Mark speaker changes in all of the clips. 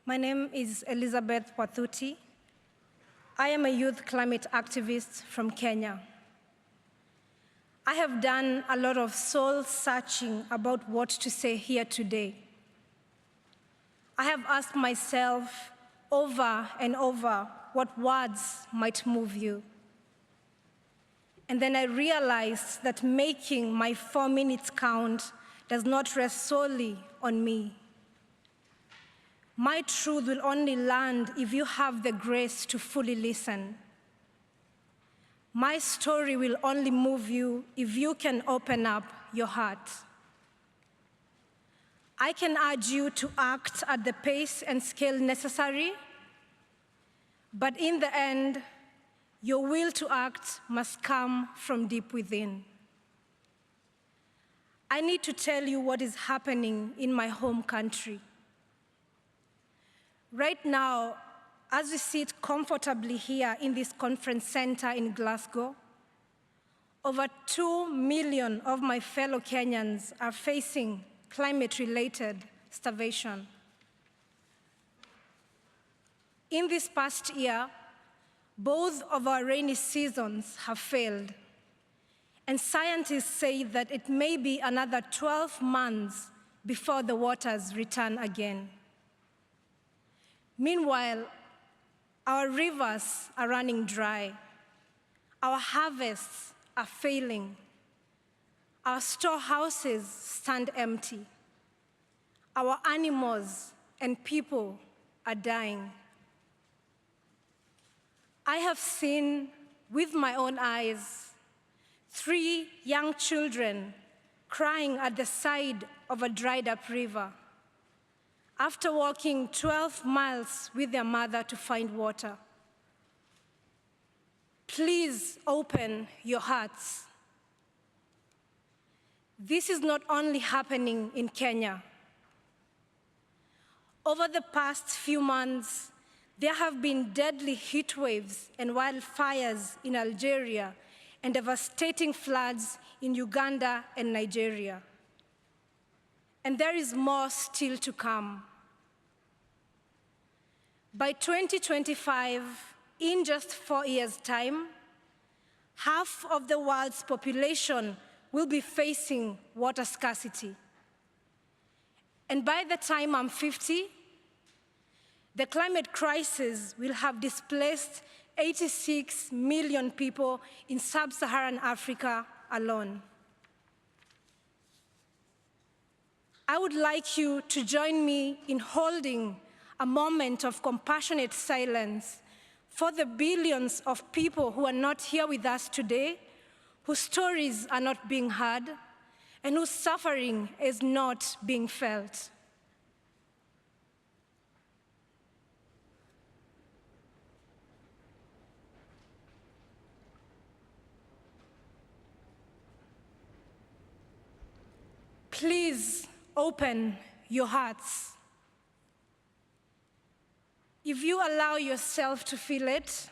Speaker 1: My name is Elizabeth Wathuti. I am a youth climate activist from Kenya. I have done a lot of soul-searching about what to say here today. I have asked myself over and over what words might move you. And then I realized that making my 4 minutes count does not rest solely on me. My truth will only land if you have the grace to fully listen. My story will only move you if you can open up your heart. I can urge you to act at the pace and scale necessary, but in the end, your will to act must come from deep within. I need to tell you what is happening in my home country. Right now, as we sit comfortably here in this conference center in Glasgow, over 2 million of my fellow Kenyans are facing climate-related starvation. In this past year, both of our rainy seasons have failed, and scientists say that it may be another 12 months before the waters return again. Meanwhile, our rivers are running dry, our harvests are failing, our storehouses stand empty, our animals and people are dying. I have seen with my own eyes 3 young children crying at the side of a dried up river after walking 12 miles with their mother to find water. Please open your hearts. This is not only happening in Kenya. Over the past few months, there have been deadly heat waves and wildfires in Algeria and devastating floods in Uganda and Nigeria. And there is more still to come. By 2025, in just 4 years' time, half of the world's population will be facing water scarcity. And by the time I'm 50, the climate crisis will have displaced 86 million people in sub-Saharan Africa alone. I would like you to join me in holding a moment of compassionate silence for the billions of people who are not here with us today, whose stories are not being heard, and whose suffering is not being felt. Please open your hearts. If you allow yourself to feel it,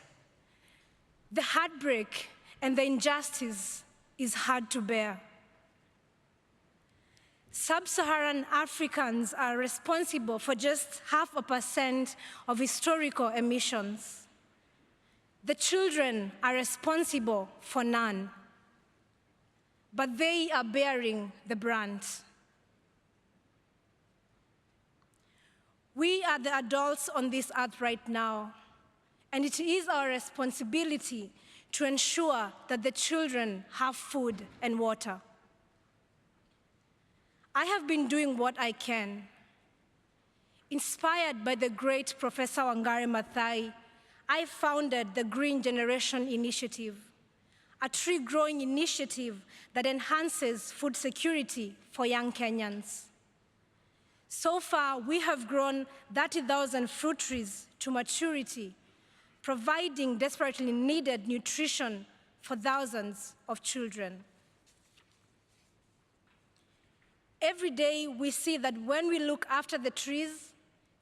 Speaker 1: the heartbreak and the injustice is hard to bear. Sub-Saharan Africans are responsible for just 0.5% of historical emissions. The children are responsible for none, but they are bearing the brunt. We are the adults on this earth right now, and it is our responsibility to ensure that the children have food and water. I have been doing what I can. Inspired by the great Professor Wangari Maathai, I founded the Green Generation Initiative, a tree-growing initiative that enhances food security for young Kenyans. So far, we have grown 30,000 fruit trees to maturity, providing desperately needed nutrition for thousands of children. Every day, we see that when we look after the trees,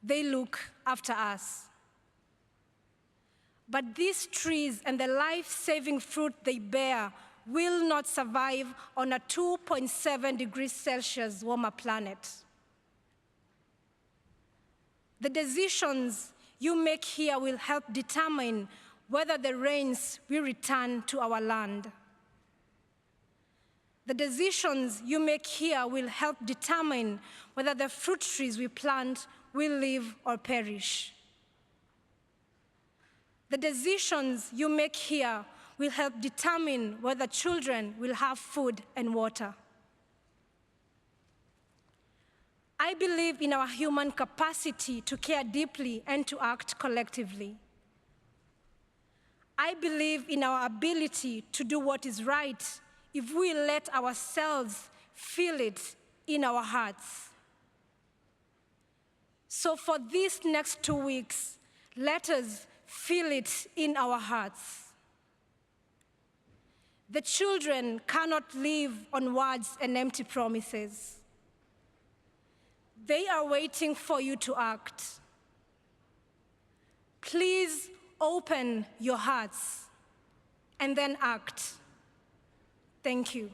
Speaker 1: they look after us. But these trees and the life-saving fruit they bear will not survive on a 2.7 degrees Celsius warmer planet. The decisions you make here will help determine whether the rains will return to our land. The decisions you make here will help determine whether the fruit trees we plant will live or perish. The decisions you make here will help determine whether children will have food and water. I believe in our human capacity to care deeply and to act collectively. I believe in our ability to do what is right if we let ourselves feel it in our hearts. So for these next 2 weeks, let us feel it in our hearts. The children cannot live on words and empty promises. They are waiting for you to act. Please open your hearts and then act. Thank you.